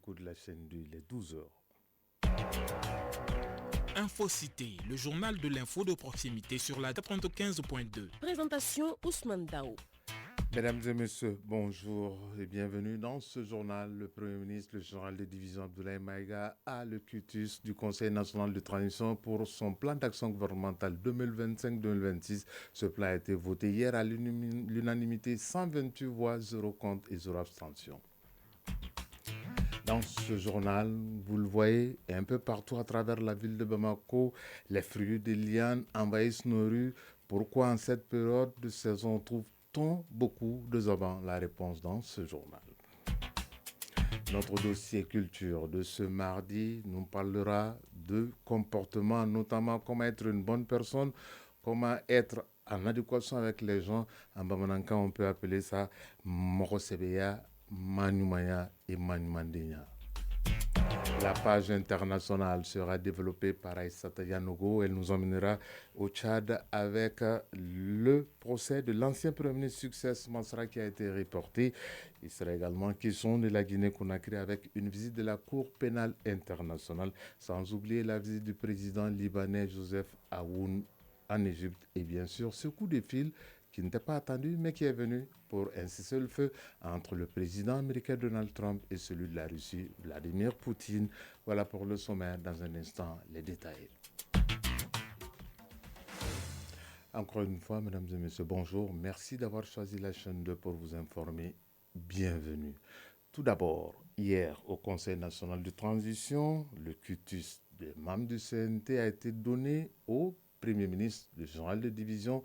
l'écoute de la chaîne du les 12 heures. Infocité, le journal de l'info de proximité sur la 95.2. Présentation Ousmane Dao. Mesdames et messieurs, bonjour et bienvenue dans ce journal. Le Premier ministre, le général de division Abdoulaye Maïga, a le quitus du Conseil national de transition pour son plan d'action gouvernemental 2025-2026. Ce plan a été voté hier à l'unanimité, 128 voix, 0 contre et 0 abstention. Dans ce journal, vous le voyez, et un peu partout à travers la ville de Bamako, les fruits des lianes envahissent nos rues. Pourquoi en cette période de saison trouve-t-on beaucoup de zabans? La réponse dans ce journal. Notre dossier culture de ce mardi nous parlera de comportement, notamment comment être une bonne personne, comment être en adéquation avec les gens. En Bamananka, on peut appeler ça Morosebeya, Manumaya et Manumandenya. La page internationale sera développée par Aïssata Yanogo. Elle nous emmènera au Tchad avec le procès de l'ancien Premier ministre Success Masra qui a été reporté. Il sera également question de la Guinée-Conakry avec une visite de la Cour pénale internationale, sans oublier la visite du président libanais Joseph Aoun en Égypte et bien sûr ce coup de fil qui n'était pas attendu, mais qui est venu pour un cessez-le-feu entre le président américain Donald Trump et celui de la Russie, Vladimir Poutine. Voilà pour le sommaire. Dans un instant, les détails. Encore une fois, mesdames et messieurs, bonjour. Merci d'avoir choisi la chaîne 2 pour vous informer. Bienvenue. Tout d'abord, hier, au Conseil national de transition, le quitus des membres du CNT a été donné au Premier ministre, le général de division,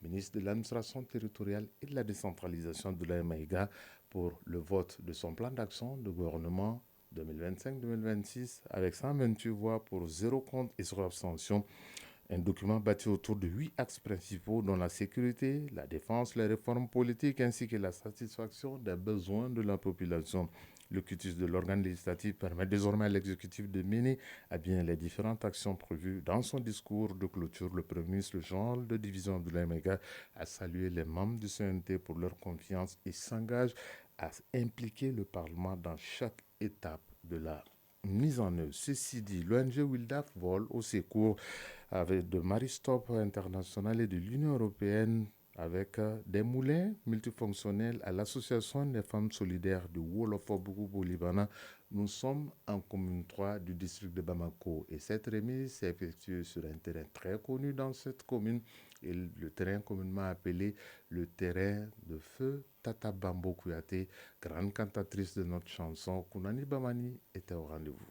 ministre de l'administration territoriale et de la décentralisation Abdoulaye Maïga pour le vote de son plan d'action de gouvernement 2025-2026 avec 128 voix pour 0 contre et 0 abstention. Un document bâti autour de 8 axes principaux dont la sécurité, la défense, les réformes politiques ainsi que la satisfaction des besoins de la population. Le quitus de l'organe législatif permet désormais à l'exécutif de mener à bien les différentes actions prévues. Dans son discours de clôture, le Premier ministre, le général de division Abdoulaye Maïga, a salué les membres du CNT pour leur confiance et s'engage à impliquer le Parlement dans chaque étape de la mise en œuvre. Ceci dit, l'ONG Wildaf vole au secours avec de Maristop International et de l'Union européenne avec des moulins multifonctionnels à l'association des femmes solidaires de Wolof-Bougou au Liban. Nous sommes en commune 3 du district de Bamako et cette remise s'est effectuée sur un terrain très connu dans cette commune et le terrain communément appelé le terrain de feu Tata Bambo Kouyaté, grande cantatrice de notre chanson Kounani Bamani, était au rendez-vous.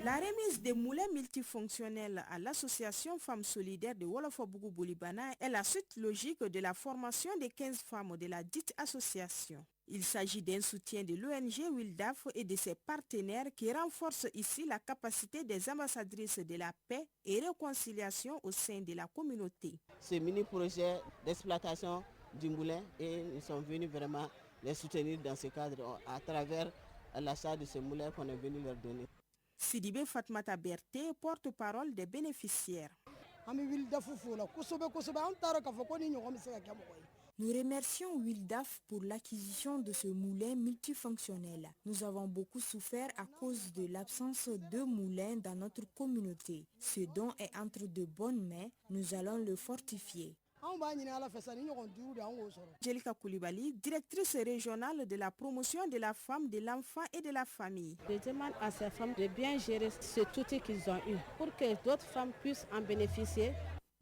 La remise des moulins multifonctionnels à l'association Femmes Solidaires de Wolof-Bougou Boulibana est la suite logique de la formation des 15 femmes de la dite association. Il s'agit d'un soutien de l'ONG Wildaf et de ses partenaires qui renforce ici la capacité des ambassadrices de la paix et réconciliation au sein de la communauté. Ce mini-projet d'exploitation du moulin et nous sommes venus vraiment les soutenir dans ce cadre à travers l'achat de ce moulin qu'on est venu leur donner. Sidibé Fatmata Berté, porte-parole des bénéficiaires. Nous remercions Wildaf pour l'acquisition de ce moulin multifonctionnel. Nous avons beaucoup souffert à cause de l'absence de moulins dans notre communauté. Ce don est entre de bonnes mains. Nous allons le fortifier. Jelika Koulibaly, directrice régionale de la promotion de la femme, de l'enfant et de la famille. Je demande à ces femmes de bien gérer ce outil qu'ils ont eu pour que d'autres femmes puissent en bénéficier.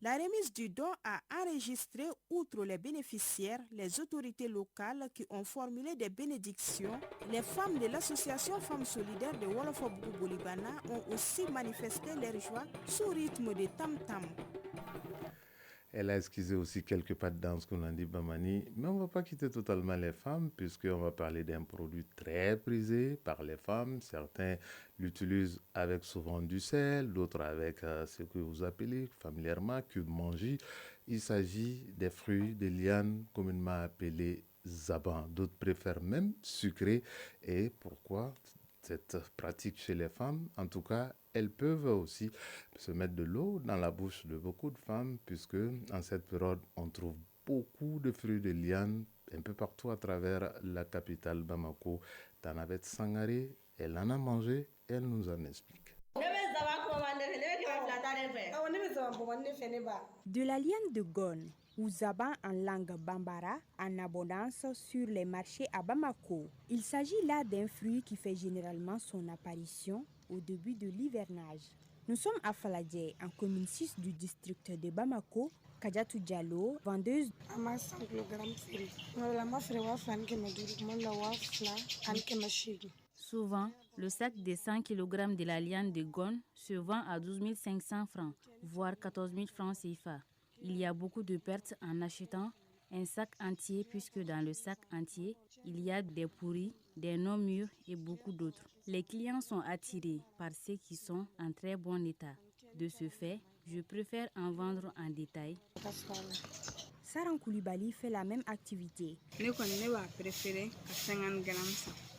La remise du don a enregistré, outre les bénéficiaires, les autorités locales qui ont formulé des bénédictions. Les femmes de l'association Femmes Solidaires de Wolof-Bougou Boulibana ont aussi manifesté leur joie sous rythme de tam-tam. Elle a esquissé aussi quelques pas de danse qu'on a dit Bamani, mais on ne va pas quitter totalement les femmes puisqu'on va parler d'un produit très prisé par les femmes. Certains l'utilisent avec souvent du sel, d'autres avec ce que vous appelez familièrement cube mangi. Il s'agit des fruits, des lianes communément appelés zaban. D'autres préfèrent même sucré. Et pourquoi cette pratique chez les femmes? En tout cas, elles peuvent aussi se mettre de l'eau dans la bouche de beaucoup de femmes puisque en cette période, on trouve beaucoup de fruits de lianes un peu partout à travers la capitale Bamako. Tanavet Sangaré Elle en a mangé, elle nous en explique. De la liane de Gone, ou Zaban en langue bambara, en abondance sur les marchés à Bamako. Il s'agit là d'un fruit qui fait généralement son apparition au début de l'hivernage. Nous sommes à Faladje, en commune 6 du district de Bamako. Kadiatou Diallo, vendeuse. Souvent, le sac de 100 kg de la liane de Gone se vend à 12 500 francs, voire 14 000 francs CFA. Il y a beaucoup de pertes en achetant un sac entier puisque dans le sac entier, il y a des pourris, des non-mûrs et beaucoup d'autres. Les clients sont attirés par ceux qui sont en très bon état. De ce fait, je préfère en vendre en détail. Saran Koulibaly fait la même activité.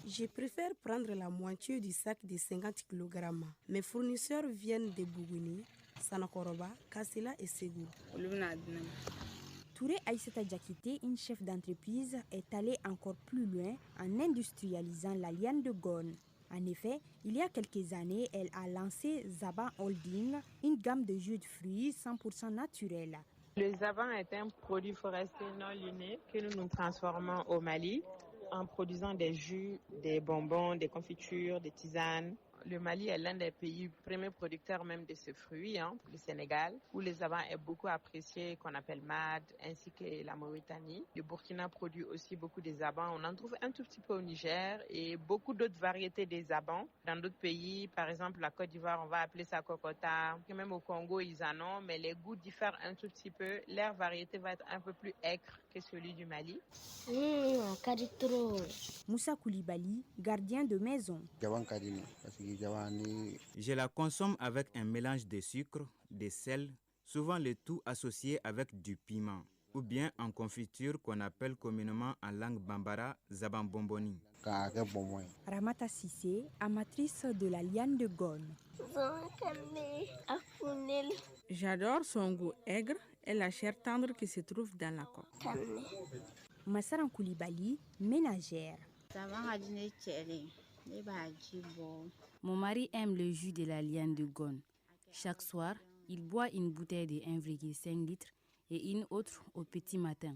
Je préfère prendre la moitié du sac de 50 kg. Mes fournisseurs viennent de Bougouni, Sanakoroba, Kassila et Ségou. Touré Aïssata Diakité, une chef d'entreprise, est allée encore plus loin en industrialisant la liane de Gone. En effet, il y a quelques années, elle a lancé Zaban Holding, une gamme de jus de fruits 100% naturels. Le Zaban est un produit forestier non liné que nous transformons au Mali en produisant des jus, des bonbons, des confitures, des tisanes. Le Mali est l'un des pays premiers producteurs même de ce fruit, le Sénégal, où le Zaban est beaucoup apprécié, qu'on appelle MAD, ainsi que la Mauritanie. Le Burkina produit aussi beaucoup de Zaban. On en trouve un tout petit peu au Niger et beaucoup d'autres variétés de Zaban. Dans d'autres pays, par exemple la Côte d'Ivoire, on va appeler ça Kokota. Même au Congo, ils en ont, mais les goûts diffèrent un tout petit peu. Leur variété va être un peu plus aigre que celui du Mali. Moussa Koulibaly, gardien de maison. Je la consomme avec un mélange de sucre, de sel, souvent le tout associé avec du piment, ou bien en confiture qu'on appelle communément en langue bambara Zaban Bomboni. Ramata Sissé, amatrice de la liane de Gone. J'adore son goût aigre et la chair tendre qui se trouve dans la coque. Massaran Koulibaly, ménagère. Mon mari aime le jus de la liane de Gone. Chaque soir, il boit une bouteille de 1,5 litres et une autre au petit matin.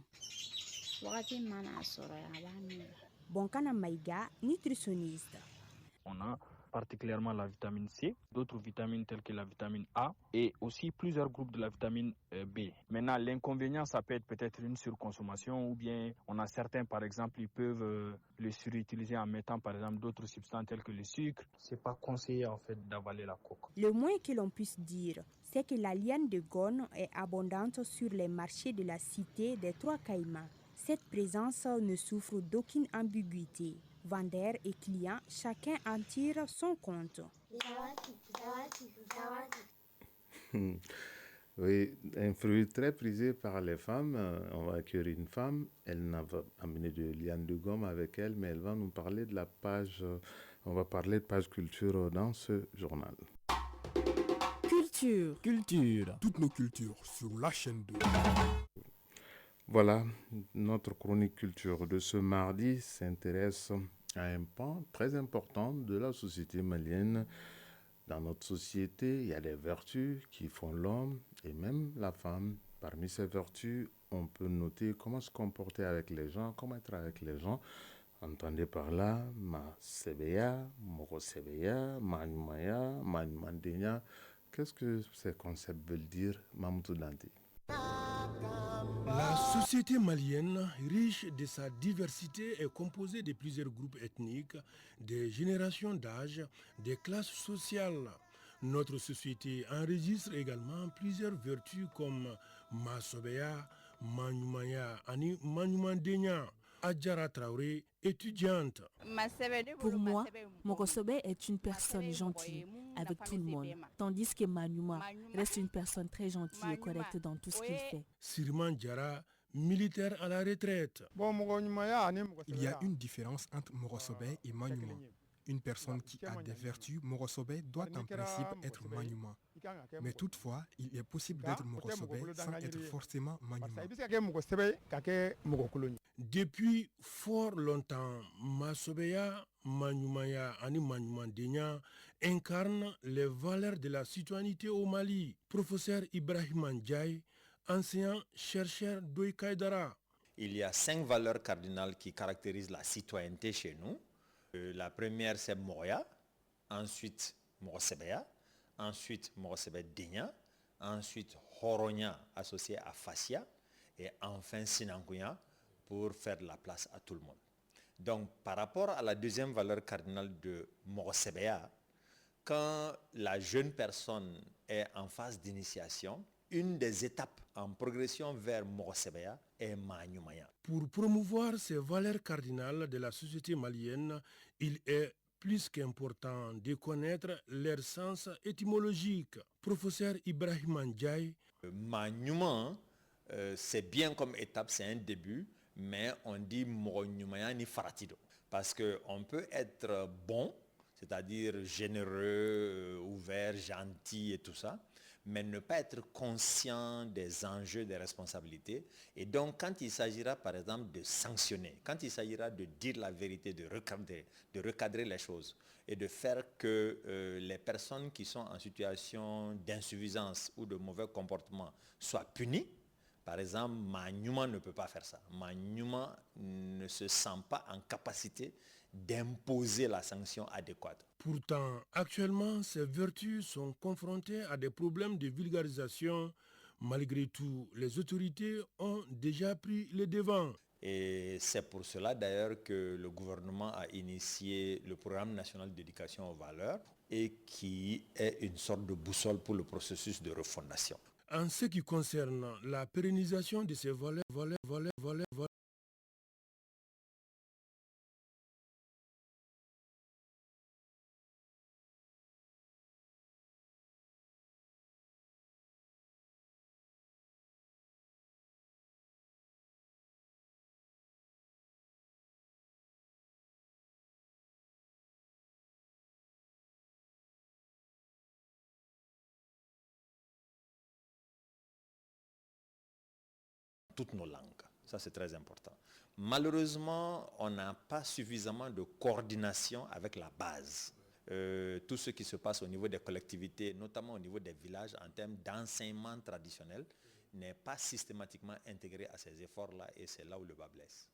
Bonkana Maïga, nutritionniste. On a particulièrement la vitamine C, d'autres vitamines telles que la vitamine A et aussi plusieurs groupes de la vitamine B. Maintenant, l'inconvénient, ça peut être peut-être une surconsommation ou bien on a certains, par exemple, ils peuvent le surutiliser en mettant par exemple d'autres substances telles que le sucre. C'est pas conseillé en fait d'avaler la coque. Le moins que l'on puisse dire, c'est que la liane de Gone est abondante sur les marchés de la cité des Trois Caïmans. Cette présence ne souffre d'aucune ambiguïté. Vendeurs et clients, chacun en tire son compte. Oui, un fruit très prisé par les femmes. On va accueillir une femme. Elle n'a pas amené de liane de gomme avec elle, mais elle va nous parler de la page. On va parler de page culture dans ce journal. Culture. Toutes nos cultures sur la chaîne 2. Voilà, notre chronique culture de ce mardi s'intéresse à un pan très important de la société malienne. Dans notre société, il y a des vertus qui font l'homme et même la femme. Parmi ces vertus, on peut noter comment se comporter avec les gens, comment être avec les gens. Entendez par là, ma sebeya, moro sebeya, manumaya, manumandenya. Qu'est-ce que ces concepts veulent dire, Mamoudou Dante? La société malienne, riche de sa diversité, est composée de plusieurs groupes ethniques, des générations d'âge, des classes sociales. Notre société enregistre également plusieurs vertus comme Masobeya, Manyumaya, Ani Manyumandenya. Adjara Traoré, étudiante. Pour moi, Morosobe est une personne gentille avec tout le monde, tandis que Manuma reste une personne très gentille et correcte dans tout ce qu'il fait. Sirman Diara, militaire à la retraite. Il y a une différence entre Morosobe et Manuma. Une personne qui a des vertus Morosobe doit en principe être Manuma. Mais toutefois, il est possible d'être Mokosobé sans être forcément Manyuma. Depuis fort longtemps, Masobeya, Manyumaya et Manyumandenya incarnent les valeurs de la citoyenneté au Mali. Professeur Ibrahim Ndiaye, enseignant-chercheur d'Oikaïdara. Il y a 5 valeurs cardinales qui caractérisent la citoyenneté chez nous. La première, c'est Moria, ensuite Mokosebeya, ensuite Mokosebe-Denya, ensuite Horonya associé à Fassia, et enfin Sinankuya pour faire de la place à tout le monde. Donc par rapport à la deuxième valeur cardinale de Mokosebeya, quand la jeune personne est en phase d'initiation, une des étapes en progression vers Mokosebeya est Manyumaya. Pour promouvoir ces valeurs cardinales de la société malienne, il est plus qu'important de connaître leur sens étymologique. Professeur Ibrahim Ndiaye. Manyuma, c'est bien comme étape, c'est un début, mais on dit Monyumaya ni Faratido. Parce qu'on peut être bon, c'est-à-dire généreux, ouvert, gentil et tout ça, mais ne pas être conscient des enjeux, des responsabilités. Et donc, quand il s'agira, par exemple, de sanctionner, quand il s'agira de dire la vérité, de recadrer les choses et de faire que les personnes qui sont en situation d'insuffisance ou de mauvais comportement soient punies, par exemple, Manyuma ne peut pas faire ça. Manyuma ne se sent pas en capacité d'imposer la sanction adéquate. Pourtant, actuellement, ces vertus sont confrontées à des problèmes de vulgarisation. Malgré tout, les autorités ont déjà pris le devant. Et c'est pour cela d'ailleurs que le gouvernement a initié le programme national d'éducation aux valeurs et qui est une sorte de boussole pour le processus de refondation. En ce qui concerne la pérennisation de ces valeurs, toutes nos langues. Ça, c'est très important. Malheureusement, on n'a pas suffisamment de coordination avec la base. Tout ce qui se passe au niveau des collectivités, notamment au niveau des villages, en termes d'enseignement traditionnel, n'est pas systématiquement intégré à ces efforts-là et c'est là où le bas blesse.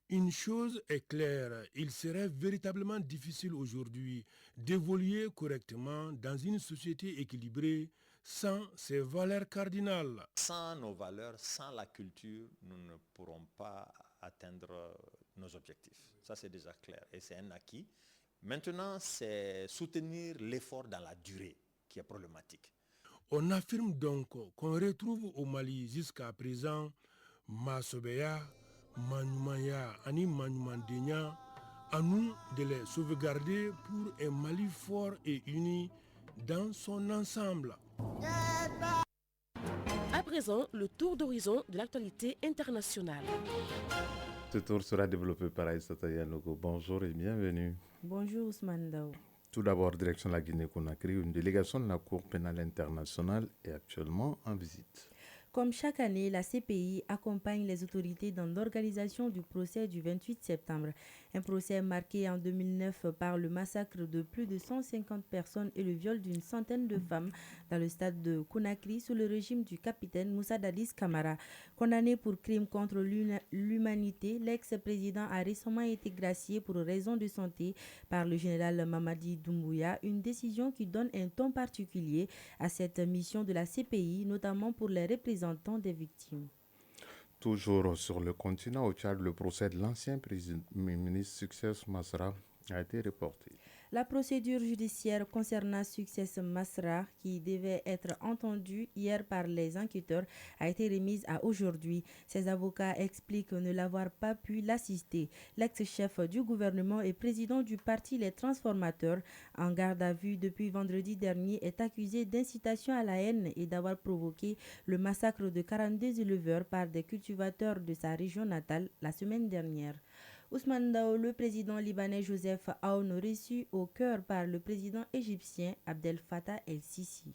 Une chose est claire, il serait véritablement difficile aujourd'hui d'évoluer correctement dans une société équilibrée sans ces valeurs cardinales. Sans nos valeurs, sans la culture, nous ne pourrons pas atteindre nos objectifs. Ça, c'est déjà clair et c'est un acquis. Maintenant, c'est soutenir l'effort dans la durée qui est problématique. On affirme donc qu'on retrouve au Mali jusqu'à présent Masobeya, Manyumaya et Manyumandenya, à nous de les sauvegarder pour un Mali fort et uni dans son ensemble. À présent, le tour d'horizon de l'actualité internationale. Ce tour sera développé par Aïssata Yanogo. Bonjour et bienvenue. Bonjour Ousmane Dao. Tout d'abord, direction de la Guinée-Conakry, une délégation de la Cour pénale internationale est actuellement en visite. Comme chaque année, la CPI accompagne les autorités dans l'organisation du procès du 28 septembre. Un procès marqué en 2009 par le massacre de plus de 150 personnes et le viol d'une centaine de femmes dans le stade de Conakry sous le régime du capitaine Moussa Dadis Camara. Condamné pour crime contre l'humanité, l'ex-président a récemment été gracié pour raison de santé par le général Mamadi Doumbouya, une décision qui donne un ton particulier à cette mission de la CPI, notamment pour les représentants des victimes. Toujours sur le continent, au Tchad, le procès de l'ancien Premier ministre Succès Masra a été reporté. La procédure judiciaire concernant Succès Masra, qui devait être entendue hier par les enquêteurs, a été remise à aujourd'hui. Ses avocats expliquent ne l'avoir pas pu l'assister. L'ex-chef du gouvernement et président du parti Les Transformateurs, en garde à vue depuis vendredi dernier, est accusé d'incitation à la haine et d'avoir provoqué le massacre de 42 éleveurs par des cultivateurs de sa région natale la semaine dernière. Ousmane Dao, le président libanais Joseph Aoun, reçu au cœur par le président égyptien Abdel Fattah el-Sisi.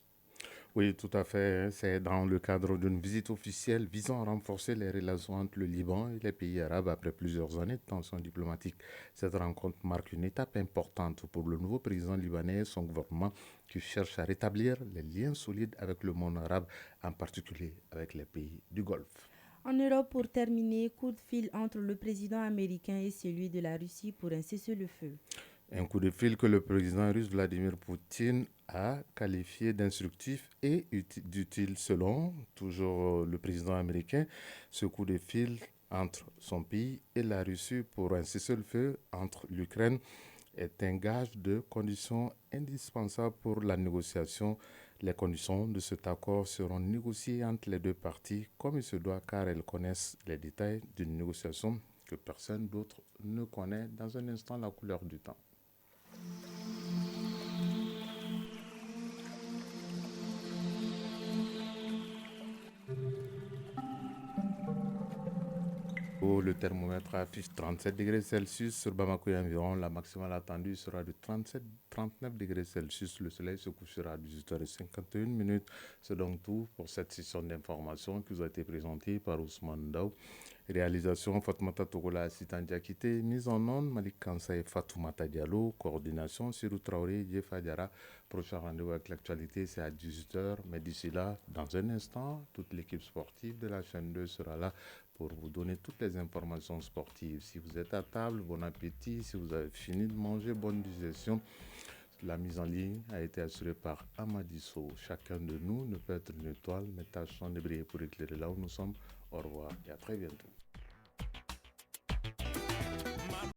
Oui, tout à fait. C'est dans le cadre d'une visite officielle visant à renforcer les relations entre le Liban et les pays arabes après plusieurs années de tensions diplomatiques. Cette rencontre marque une étape importante pour le nouveau président libanais et son gouvernement qui cherche à rétablir les liens solides avec le monde arabe, en particulier avec les pays du Golfe. En Europe, pour terminer, coup de fil entre le président américain et celui de la Russie pour un cessez-le-feu. Un coup de fil que le président russe Vladimir Poutine a qualifié d'instructif et d'utile selon toujours le président américain. Ce coup de fil entre son pays et la Russie pour un cessez-le-feu entre l'Ukraine est un gage de conditions indispensables pour la négociation. Les conditions de cet accord seront négociées entre les deux parties comme il se doit car elles connaissent les détails d'une négociation que personne d'autre ne connaît. Dans un instant, la couleur du temps. Le thermomètre affiche 37 degrés Celsius sur Bamako et environ. La maximale attendue sera de 37-39 degrés Celsius. Le soleil se couchera à 18h51. C'est donc tout pour cette session d'information qui vous a été présentée par Ousmane Daou. Réalisation Fatoumata Togola Assitan Diakité. Mise en onde Malik Kansa et Fatoumata Diallo. Coordination Sirou Traoré, Jefa Diara. Prochain rendez-vous avec l'actualité, c'est à 18h. Mais d'ici là, dans un instant, toute l'équipe sportive de la chaîne 2 sera là pour vous donner toutes les informations sportives. Si vous êtes à table, bon appétit. Si vous avez fini de manger, bonne digestion. La mise en ligne a été assurée par Amadisso. Chacun de nous ne peut être une étoile, mais tâchons de briller pour éclairer là où nous sommes. Au revoir et à très bientôt.